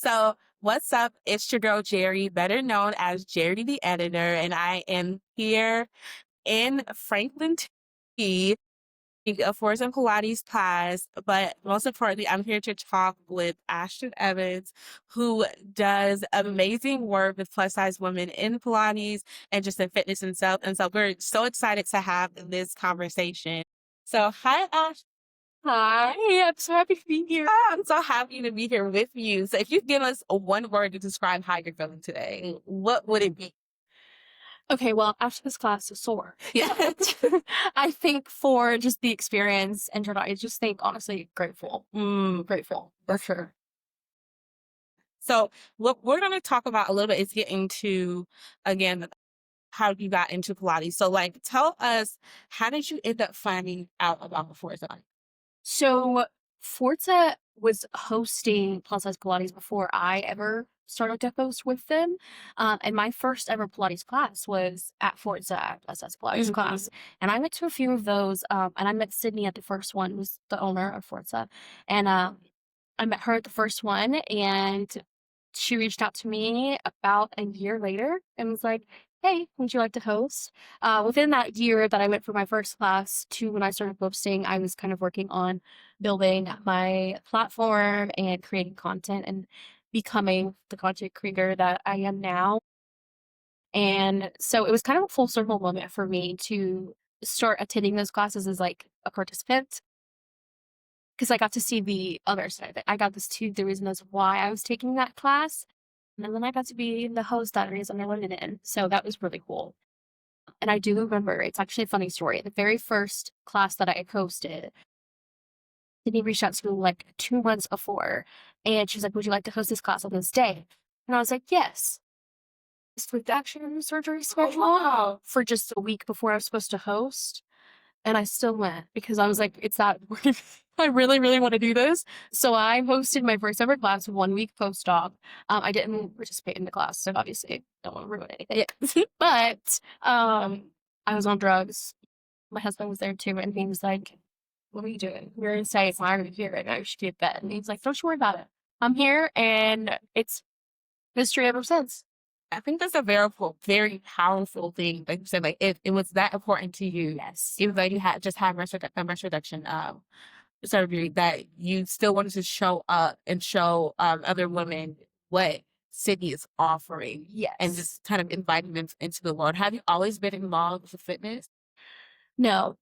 So, what's up? It's your girl Jerry, better known as Jerry the Editor, and I am here in Franklin, Tennessee, a Forza Pilates class. But most importantly, I'm here to talk with Ashton Evans, who does amazing work with plus size women in Pilates and just in fitness itself. And so, we're so excited to have this conversation. So, hi, Ashton. Hi, I'm so happy to be here. I'm so happy to be here with you. So if you give us a one word to describe how you're feeling today, what would it be? Okay, well, after this class is sore. Yeah. I think for just the experience and I just think honestly grateful. Grateful for sure. So what we're going to talk about a little bit is getting to, again, how you got into Pilates. So like, tell us, how did you end up finding out about before time? So Forza was hosting Plus Size Pilates before I ever started to host with them. And my first ever Pilates class was at Forza Plus Size Pilates class. And I went to a few of those. And I met Sydney at the first one, who's the owner of Forza. And I met her at the first one, and she reached out to me about a year later and was like, "Hey, would you like to host?" Within that year that I went for my first class to when I started hosting, I was kind of working on building my platform and creating content and becoming the content creator that I am now. And so it was kind of a full circle moment for me to start attending those classes as like a participant because I got to see the other side of it. I got to see the reason as why I was taking that class. And then I got to be the host that reason I went in. So that was really cool. And I do remember, it's actually a funny story. The very first class that I hosted, Sydney reached out to me like 2 months before. And she's like, "Would you like to host this class on this day?" And I was like, "Yes." It's reduction surgery schedule for just a week before I was supposed to host. And I still went because I was like, it's that I really, really want to do this. So I hosted my first ever class 1 week post-op. I didn't participate in the class, so obviously don't want to ruin anything. But I was on drugs. My husband was there too, and he was like, "What are you doing? You're insane. Why are you here right now? You should be in bed." And he's like, "Don't you worry about it. I'm here," and it's history ever since. I think that's a very powerful thing. Like you said, like it was that important to you, Yes. even though you had just had breast reduction surgery, that you still wanted to show up and show other women what Sydney is offering and Yes. just kind of inviting them into the world. Have you always been involved with fitness? No.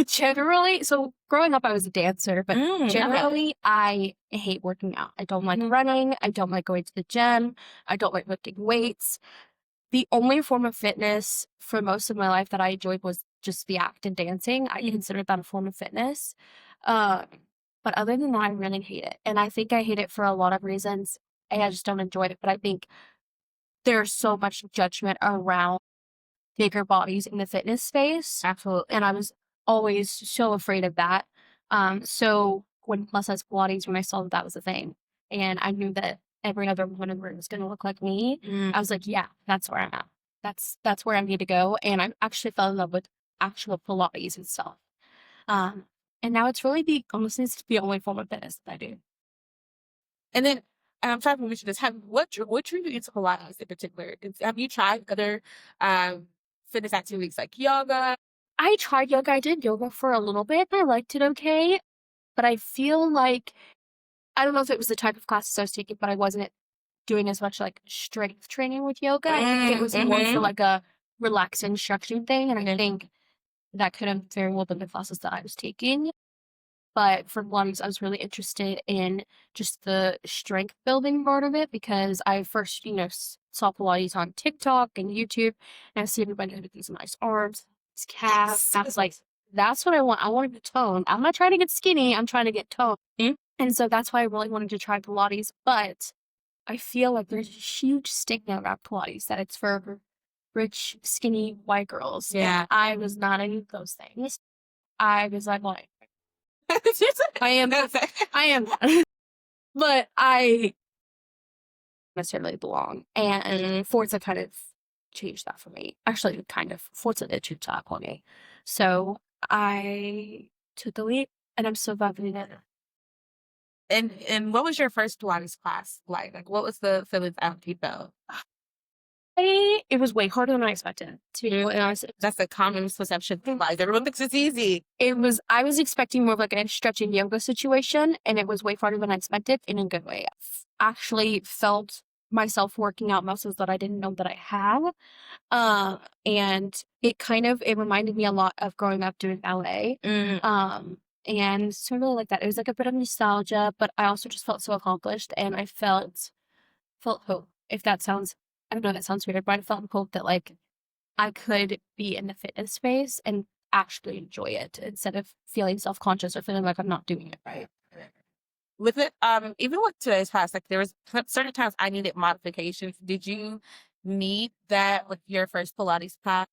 Generally, so growing up, I was a dancer, but Okay. generally, I hate working out. I don't like running. I don't like going to the gym. I don't like lifting weights. The only form of fitness for most of my life that I enjoyed was just the act of dancing. I consider that a form of fitness. Um, but other than that, I really hate it. And I think I hate it for a lot of reasons. And I just don't enjoy it. But I think there's so much judgment around bigger bodies in the fitness space. Absolutely. And I was always so afraid of that. So when plus size Pilates, when I saw that that was a thing, and I knew that every other woman in the room was going to look like me, I was like, yeah, that's where I'm at. That's where I need to go. And I actually fell in love with actual Pilates itself. Um, and now it's really honestly, it's the only form of fitness that I do. And then I'm trying to mention this. What drew you into Pilates in particular? Have you tried other fitness activities like yoga? I tried yoga. I did yoga for a little bit. I liked it okay, but I feel like I don't know if it was the type of classes I was taking, but I wasn't doing as much like strength training with yoga. I think it was more for like a relaxing, stretching thing. And I think that could have very well been the classes that I was taking. But for Pilates, I was really interested in just the strength building part of it because I first, saw Pilates on TikTok and YouTube, and I see everybody with these nice arms, these calves. I was like, that's what I want. I want to get toned. I'm not trying to get skinny. I'm trying to get toned. And so that's why I really wanted to try Pilates. But I feel like there's a huge stigma about Pilates that it's for rich, skinny white girls. Yeah. And I was not any of those things. I was like, I am. I am. But I necessarily belong. And Forza kind of changed that for me. Actually, kind of. Forza did change that for me. So I took the leap, and I'm so glad we did it. And what was your first Pilates class like? Like, what was the feelings after you felt? It was way harder than I expected, to be completely honest. That's a common misconception. Pilates, everyone thinks it's easy. I was expecting more of like a stretching yoga situation, and it was way harder than I expected in a good way. Actually felt myself working out muscles that I didn't know that I had. And it reminded me a lot of growing up doing ballet. And sort of like that. It was like a bit of nostalgia, but I also just felt so accomplished, and I felt hope. If that sounds, I don't know, that sounds weird, but I felt hope that like I could be in the fitness space and actually enjoy it instead of feeling self-conscious or feeling like I'm not doing it right. With it, even with today's class, like there was certain times I needed modifications. Did you need that with your first Pilates class?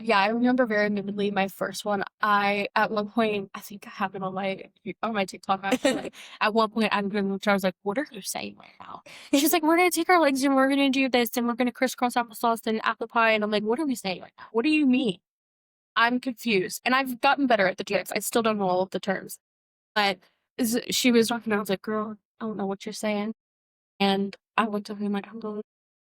Yeah, I remember very vividly my first one. At one point, I think I have it on my TikTok actually. At one point, I was like, "What are you saying right now?" She's like, "We're gonna take our legs and we're gonna do this and we're gonna crisscross applesauce and apple pie." And I'm like, "What are we saying right now? What do you mean?" I'm confused, and I've gotten better at the terms. I still don't know all of the terms, but she was talking. I was like, "Girl, I don't know what you're saying." And I looked at her and like, I'm going,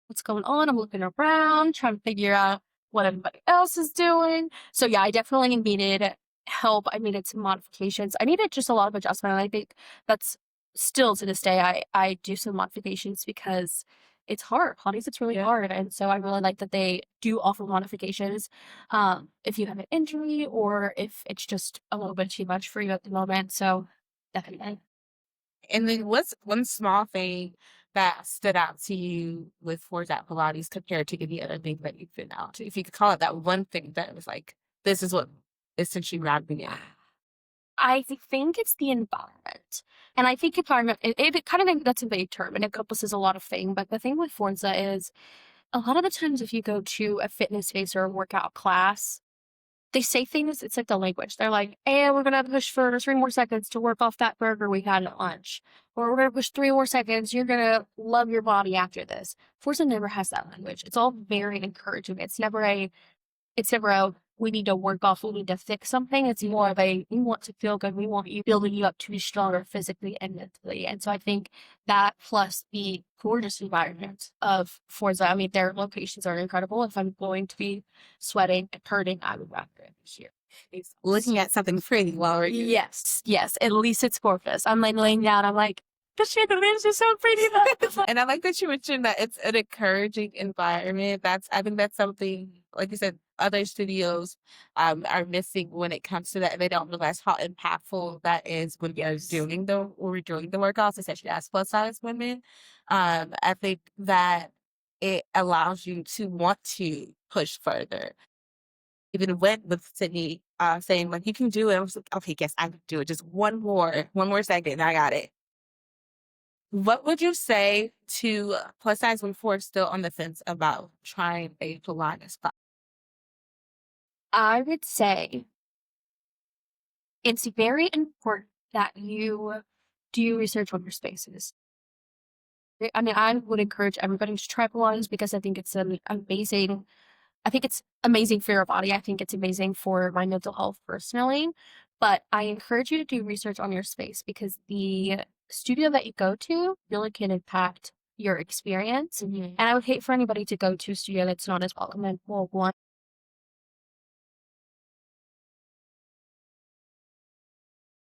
what's going on? I'm looking around, trying to figure out what everybody else is doing. So yeah, I definitely needed help. I needed some modifications. I needed just a lot of adjustment. And I think that's still to this day, I do some modifications because it's hard. Pilates, it's really hard. And so I really like that they do offer modifications. If you have an injury or if it's just a little bit too much for you at the moment. So definitely. And then what's one small thing that stood out to you with Forza Pilates compared to any other thing that you've been out to? If you could call it that one thing that was like, this is what essentially grabbed me in. I think it's the environment. And I think environment, it kind of, that's a vague term and it encompasses a lot of things. But the thing with Forza is a lot of the times if you go to a fitness space or a workout class, they say things, it's like the language. They're like, hey, we're going to push for 3 more seconds to work off that burger we had at lunch. Or we're going to push 3 more seconds. You're going to love your body after this. Forza never has that language. It's all very encouraging. It's never a we need to work off, we need to fix something. It's more of a we want to feel good. We want you building you up to be stronger physically and mentally. And so I think that plus the gorgeous environment of Forza. I mean, their locations are incredible. If I'm going to be sweating and hurting, I would rather it be here. Looking at something pretty while we're Yes. At least it's gorgeous. I'm like laying down, I'm like, the chandeliers are so pretty. And I like that you mentioned that it's an encouraging environment. I think that's something, like you said, other studios are missing when it comes to that. They don't realize how impactful that is when we're doing the workouts, especially as plus size women. I think that it allows you to want to push further. Even went with Sydney saying like, you can do it. I was like, okay, yes, I can do it. Just one more second, and I got it. What would you say to plus size women who are still on the fence about trying a Pilates class? I would say it's very important that you do research on your spaces. I mean, I would encourage everybody to try Pilates because I think it's amazing for your body. I think it's amazing for my mental health personally. But I encourage you to do research on your space because the studio that you go to really can impact your experience. And I would hate for anybody to go to a studio that's not as welcoming. Well, one,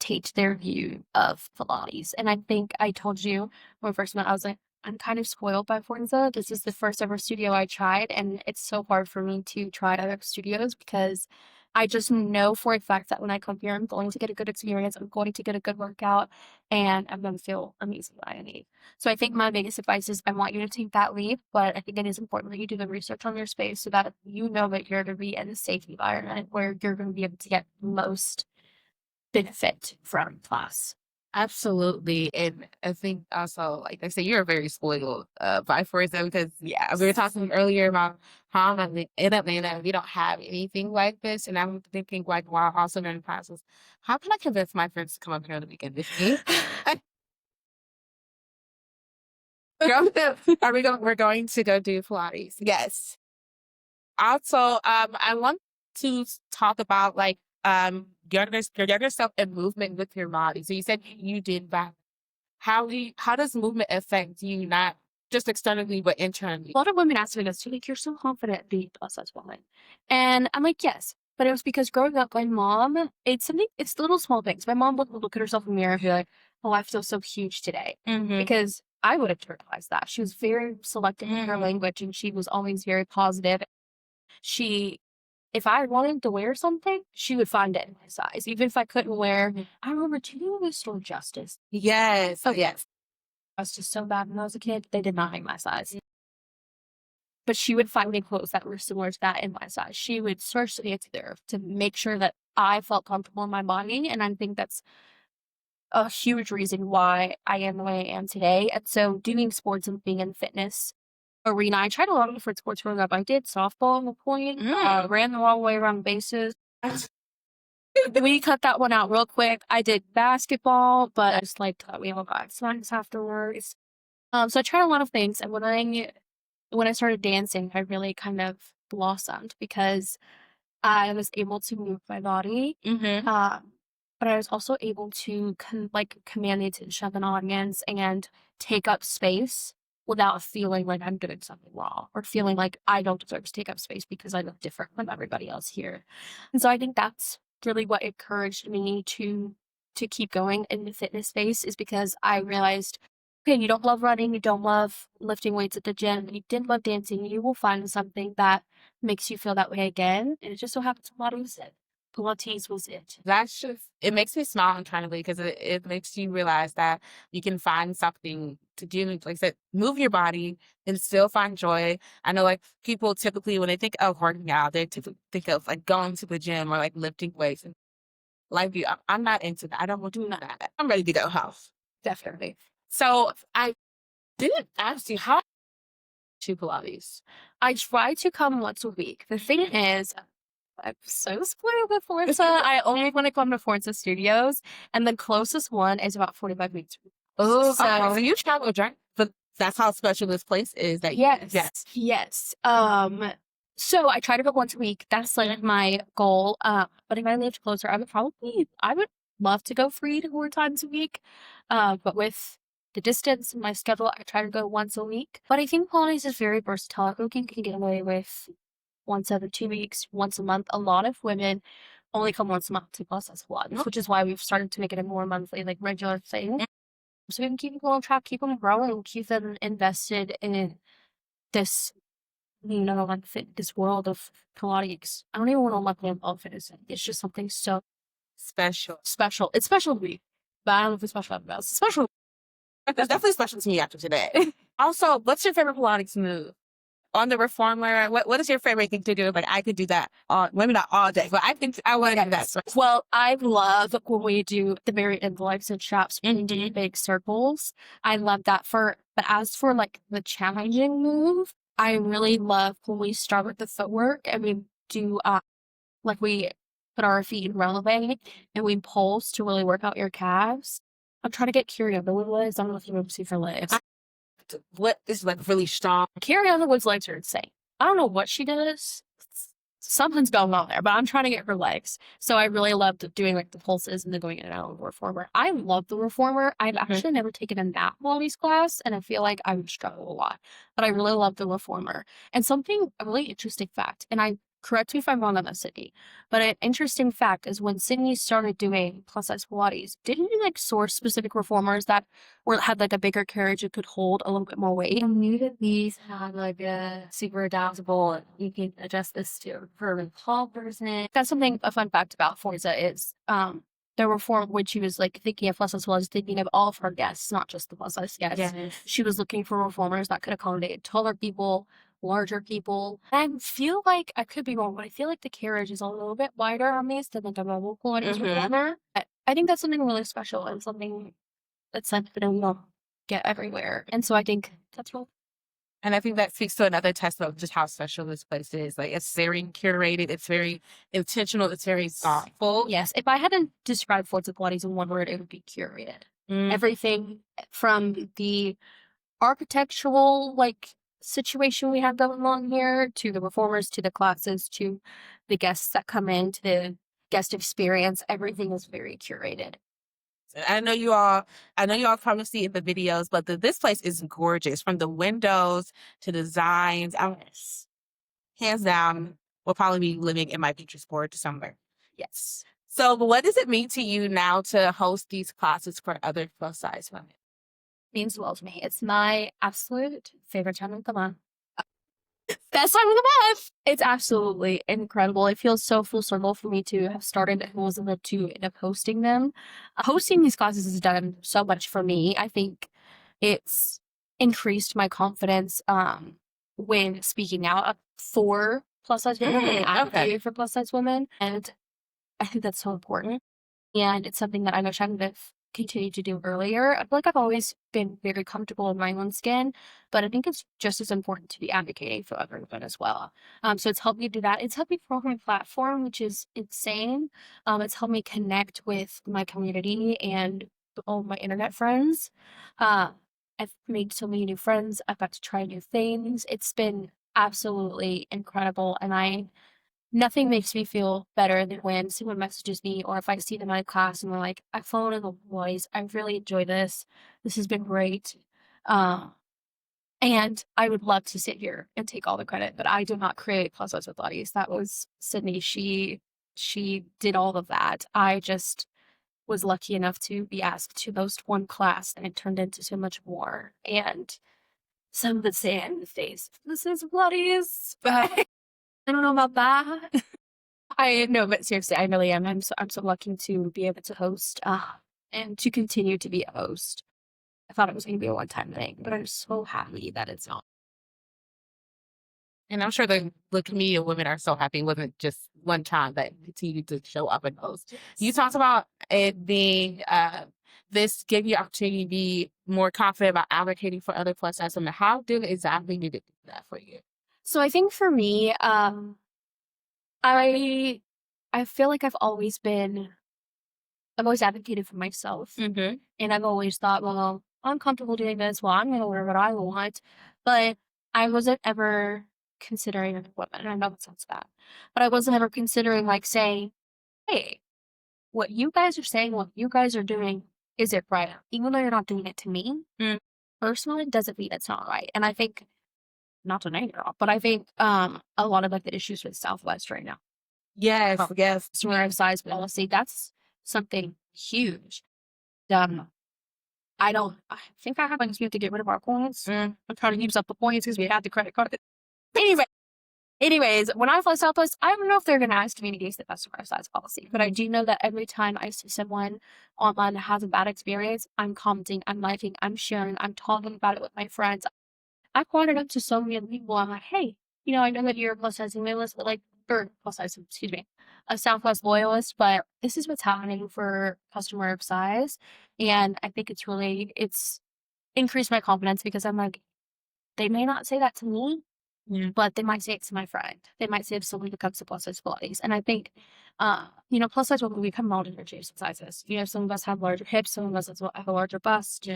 dictate their view of Pilates. And I think I told you when we first met, I was like, I'm kind of spoiled by Forza. This is the first ever studio I tried, and it's so hard for me to try other studios because I just know for a fact that when I come here, I'm going to get a good experience, I'm going to get a good workout, and I'm going to feel amazing when I leave. So I think my biggest advice is I want you to take that leap, but I think it is important that you do the research on your space so that you know that you're going to be in a safe environment where you're going to be able to get most benefit from class. Absolutely. And I think also, like I said, you're very spoiled by Forza because, yeah, we were talking earlier about how in Atlanta, we don't have anything like this. And I'm thinking, like, while also learning classes, how can I convince my friends to come up here on the weekend with me? We're going to go do Pilates. Yes. Also, I want to talk about like your younger self and movement with your body. So you said you did that. How does movement affect you, not just externally but internally? A lot of women ask me this, like, you're so confident being plus size woman. And I'm like, yes. But it was because growing up, my mom, it's little small things. My mom would look at herself in the mirror and be like, oh, I feel so huge today. Because I would have internalized that. She was very selective in her language and she was always very positive. If I wanted to wear something, she would find it in my size. Even if I couldn't wear, I remember to the store Justice. Yes. Oh, yes. I was just so bad when I was a kid. They did not make my size. But she would find me clothes that were similar to that in my size. She would search the there to make sure that I felt comfortable in my body. And I think that's a huge reason why I am the way I am today. And so doing sports and being in fitness arena, I tried a lot of different sports growing up. I did softball at one point, ran the wrong way around bases. We cut that one out real quick. I did basketball, but I just like we have science afterwards. So I tried a lot of things, and when I started dancing, I really kind of blossomed because I was able to move my body. But I was also able to command the attention of an audience and take up space without feeling like I'm doing something wrong or feeling like I don't deserve to take up space because I look different from everybody else here. And so I think that's really what encouraged me to keep going in the fitness space, is because I realized, okay, you don't love running, you don't love lifting weights at the gym, you didn't love dancing, you will find something that makes you feel that way again. And it just so happens Pilates was it. It makes me smile internally because it makes you realize that you can find something to do, like I said, move your body and still find joy. I know like people typically, when they think of working out, they typically think of like going to the gym or like lifting weights. And like you, I'm not into that. I don't want to do that. I'm ready to go home. Definitely. So I didn't ask you how to Pilates. I try to come once a week. The thing is, I'm so spoiled with Forza. I only want to come to Forza Studios, and the closest one is about 45 minutes. Oh, so you travel direct, but that's how special this place is. That yes. So I try to go once a week. That's like my goal. But if I lived closer, I would love to go 3 to 4 times a week. But with the distance and my schedule, I try to go once a week. But I think Pilates is very versatile. I think you can get away with once every 2 weeks, once a month. A lot of women only come once a month to Plus Size Pilates, which is why we've started to make it a more monthly, like regular thing. So we can keep people on track, keep them growing, keep them invested in this, this world of Pilates. I don't even want to let them off fitness. It's just something so special. It's special to me, but I don't know if it's special to everybody else. It's special. It's definitely special to me after today. Also, what's your favorite Pilates move? On the reformer, what is your favorite thing to do? Like I could do that maybe not all day, but I want to do that. Well, I love when we do the very end legs and straps and do big circles. I love that but as for like the challenging move, I really love when we start with the footwork and we do like we put our feet in releve and we pulse to really work out your calves. I'm trying to get Carrie Underwood legs. I don't know if you want to see her legs. What is like really strong? Carrie Underwood's legs are insane. I don't know what she does. Something's going on there, but I'm trying to get her legs. So I really loved doing like the pulses and then going in and out of the reformer. I love the reformer. I've actually never taken a mat Pilates class, and I feel like I would struggle a lot. But I really love the reformer. And a really interesting fact, and correct me if I'm wrong on this, Sydney, but an interesting fact is when Sydney started doing plus size Pilates, didn't you like source specific reformers that had like a bigger carriage and could hold a little bit more weight? I knew that these had like a super adaptable, you can adjust this for a tall person. That's a fun fact about Forza is the reform when she was like thinking of plus size Pilates, thinking of all of her guests, not just the plus size guests. Yes. She was looking for reformers that could accommodate taller people, larger people. I feel like, I could be wrong, but I feel like the carriage is a little bit wider on these than like a mobile Pilates reformer. I think that's something really special and something that's something that we don't get everywhere. And so I think that's really. And I think that speaks to another testament of just how special this place is. Like it's very curated, it's very intentional, it's very thoughtful. Yes. If I had to describe Forza Pilates in one word, it would be curated. Everything from the architectural situation we have going on here, to the reformers, to the classes, to the guests that come in, to guest experience. Everything is very curated. I know you all probably see it in the videos, but this place is gorgeous from the windows to designs. Yes. Hands down, will probably be living in my Pinterest board somewhere. Yes. So what does it mean to you now to host these classes for other plus size women? Means the world to me. It's my absolute favorite time of the month. Best time of the month. It's absolutely incredible. It feels so full circle for me to have started and was able to end up hosting them. Hosting these classes has done so much for me. I think it's increased my confidence when speaking out for plus size women and advocating for plus size women. And I think that's so important. And it's something that I wish I would have continued to do earlier. I feel like I've always been very comfortable in my own skin, but I think it's just as important to be advocating for other women as well. So it's helped me do that. It's helped me grow my platform, which is insane. It's helped me connect with my community and all my internet friends. I've made so many new friends. I've got to try new things. It's been absolutely incredible. And nothing makes me feel better than when someone messages me or if I see them in class and they're like, I followed in the boys. I really enjoy this. This has been great. And I would love to sit here and take all the credit, but I did not create Plus Size Pilates. That was Sydney. She did all of that. I just was lucky enough to be asked to host one class, and it turned into so much more. And some would say in the face, this is Pilates, but I don't know about that. I know, but seriously, I really am. I'm so lucky to be able to host and to continue to be a host. I thought it was going to be a one-time thing, but I'm so happy that it's not. And I'm sure the community of women are so happy it wasn't just one time that continued to show up and host. You talked about it being this gave you opportunity to be more confident about advocating for other plus size women. How did exactly did it do that for you? So I think for me, I feel like I've always advocated for myself. Mm-hmm. And I've always thought, well, I'm comfortable doing this. Well, I'm going to wear what I want. But I wasn't ever considering other women. And I know that sounds bad. But I wasn't ever considering like saying, hey, what you guys are saying, what you guys are doing, is it right? Even though you're not doing it to me, personally, doesn't mean it's not right. And I think, not to name it off, but I think a lot of like the issues with Southwest right now. Yes, yes. Sort size policy, that's something huge. I think I have like we have to get rid of our points. I'm trying to use up the points because we had the credit card. Anyways, when I fly Southwest, I don't know if they're going to ask me to use the customer size policy, but I do know that every time I see someone online that has a bad experience, I'm commenting, I'm liking, I'm sharing, I'm talking about it with my friends. I pointed up to so many people. I'm like, hey, I know that you're a plus size loyalist, but or plus size, excuse me, a Southwest loyalist, but this is what's happening for customer of size. And I think it's increased my confidence because I'm like, they may not say that to me, but they might say it to my friend. They might say it to someone who comes to plus size Pilates. And I think, plus size will become all different shapes and sizes. Some of us have larger hips, some of us have a larger bust,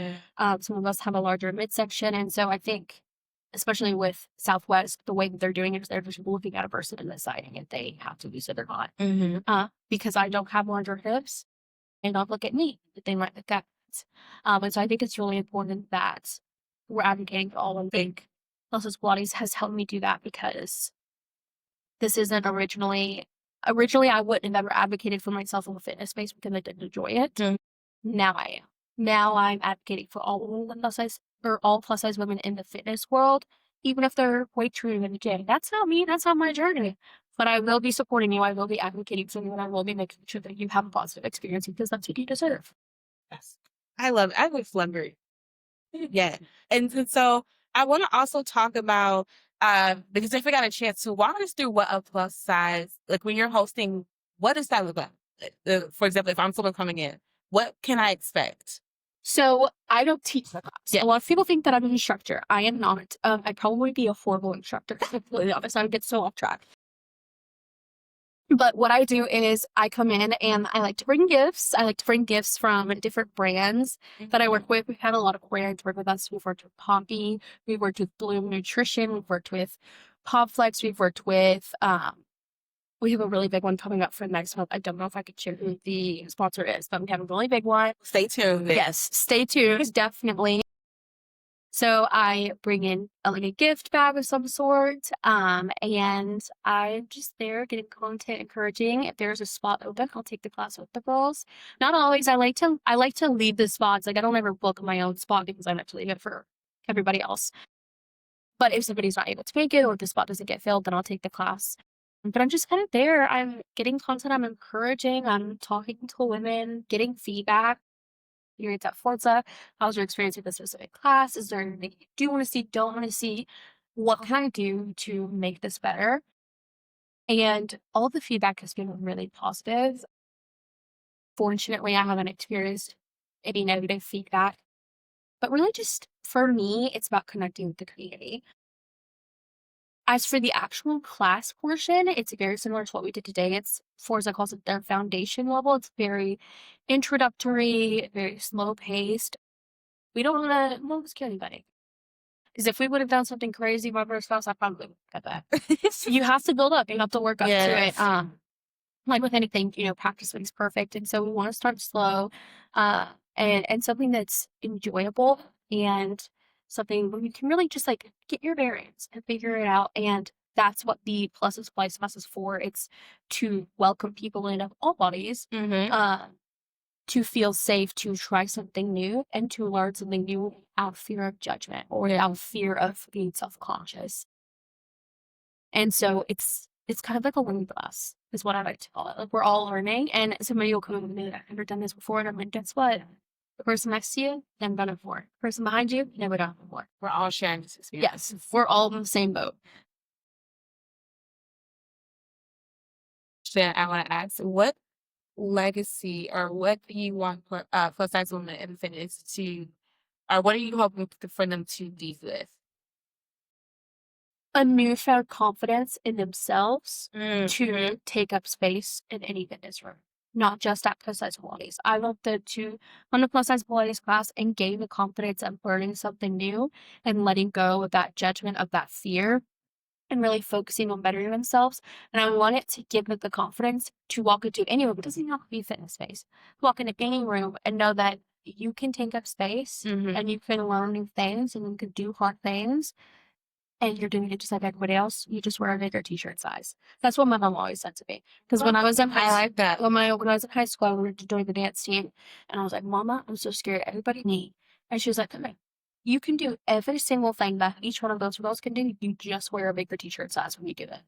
some of us have a larger midsection. And so I think, especially with Southwest, the way that they're doing it is they're just looking at a person and deciding if they have to use it or not. Because I don't have larger hips, and don't look at me, but they might look at it. And so I think it's really important that we're advocating for all of them. Plus Size Pilates has helped me do that because this isn't originally I wouldn't have ever advocated for myself in the fitness space because I didn't enjoy it. Now I am. Now I'm advocating for all women plus size or all plus size women in the fitness world, even if they're weight training in the gym. That's not me. That's not my journey. But I will be supporting you. I will be advocating for you, and I will be making sure that you have a positive experience because that's what you deserve. Yes. I love it. I would flumber. Yeah. And so I want to also talk about, because if we got a chance to walk us through what a plus size, like when you're hosting, what does that look like? For example, if I'm someone coming in, what can I expect? So I don't teach the class. Yeah. A lot of people think that I'm an instructor. I am not. I'd probably be a horrible instructor. To be completely honest, I would get so off track. But what I do is I come in and I like to bring gifts. I like to bring gifts from different brands that I work with. We've had a lot of brands work with us. We've worked with Poppy. We've worked with Bloom Nutrition. We've worked with Popflex. We've worked with we have a really big one coming up for next month. I don't know if I could share who the sponsor is, but we have a really big one. Stay tuned. Yes, stay tuned, definitely. So I bring in like a gift bag of some sort, and I'm just there getting content, encouraging. If there's a spot open, I'll take the class with the girls. Not always. I like to leave the spots. Like I don't ever book my own spot because I like to leave it for everybody else. But if somebody's not able to make it or if the spot doesn't get filled, then I'll take the class. But I'm just kind of there. I'm getting content. I'm encouraging. I'm talking to women, getting feedback. You're at Forza. How's your experience with this specific class? Is there anything you do want to see, don't want to see? What can I do to make this better? And all the feedback has been really positive. Fortunately, I haven't experienced any negative feedback. But really just for me, it's about connecting with the community. As for the actual class portion, it's very similar to what we did today. It's Forza calls it their foundation level. It's very introductory, very slow paced. We don't want to scare anybody. Because if we would have done something crazy my first class, I probably would have got that. So you have to build up. You have to work up to it. Like with anything, practice makes perfect. And so we want to start slow and something that's enjoyable and something where you can really just like get your bearings and figure it out. And that's what the Plus Size Pilates class is for. It's to welcome people in of all bodies, to feel safe, to try something new and to learn something new without fear of judgment or without fear of being self-conscious. And so it's kind of like a learning class is what I like to call it. Like we're all learning and somebody will come up with me, I've never done this before. And I'm like, guess what? The person next to you, never done it before. The person behind you, never done it before. We're all sharing this experience. Yes, we're all in the same boat. I want to ask, what legacy or what do you want plus size women in fitness to, or what are you hoping for them to leave with? A newfound confidence in themselves to take up space in any fitness room, not just at Plus Size Pilates. I want them to on a Plus Size Pilates class and gain the confidence of learning something new and letting go of that judgment, of that fear, and really focusing on bettering themselves. And I want it to give them the confidence to walk into any room. It doesn't have to be a fitness space. Walk into any room and know that you can take up space and you can learn new things and you can do hard things. And you're doing it just like everybody else. You just wear a bigger t-shirt size. That's what my mom always said to me. Because when I was in high school, I wanted to join the dance team. And I was like, Mama, I'm so scared. Everybody need. And she was like, okay, you can do every single thing that each one of those girls can do. You just wear a bigger t-shirt size when you do it.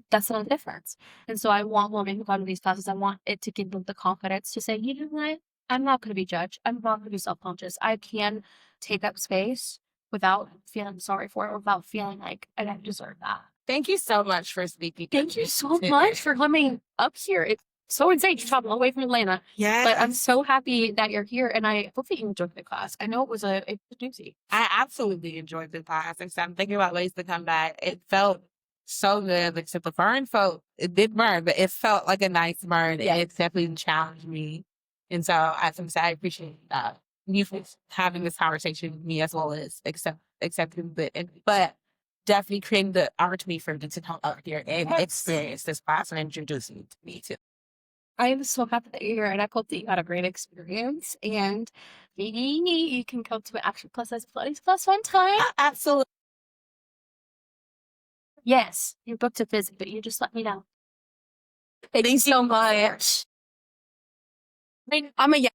That's the only difference. And so I want women who come to these classes, I want it to give them the confidence to say, you know what? I'm not going to be judged. I'm not going to be self-conscious. I can take up space without feeling sorry for it or without feeling like I don't deserve that. Thank you so much for speaking. Thank you so much for coming up here. It's so insane. You're traveling all the way from Atlanta. Yeah. But I'm so happy that you're here and I hope that you enjoyed the class. I know it was a doozy. I absolutely enjoyed the class. And so I'm thinking about ways to come back. It felt so good. Except the burn it did burn, but it felt like a nice burn. Yeah. It definitely challenged me. And so I appreciate that. You having this conversation with me as well as accepting but definitely creating the opportunity for them to come up here and experience this class and introducing it to me too. I am so happy that you're here and I hope that you had a great experience and maybe you can come to an actual Plus Size Pilates class one time. Absolutely. Yes, you're booked to visit, but you just let me know. Thank you so much. I'm a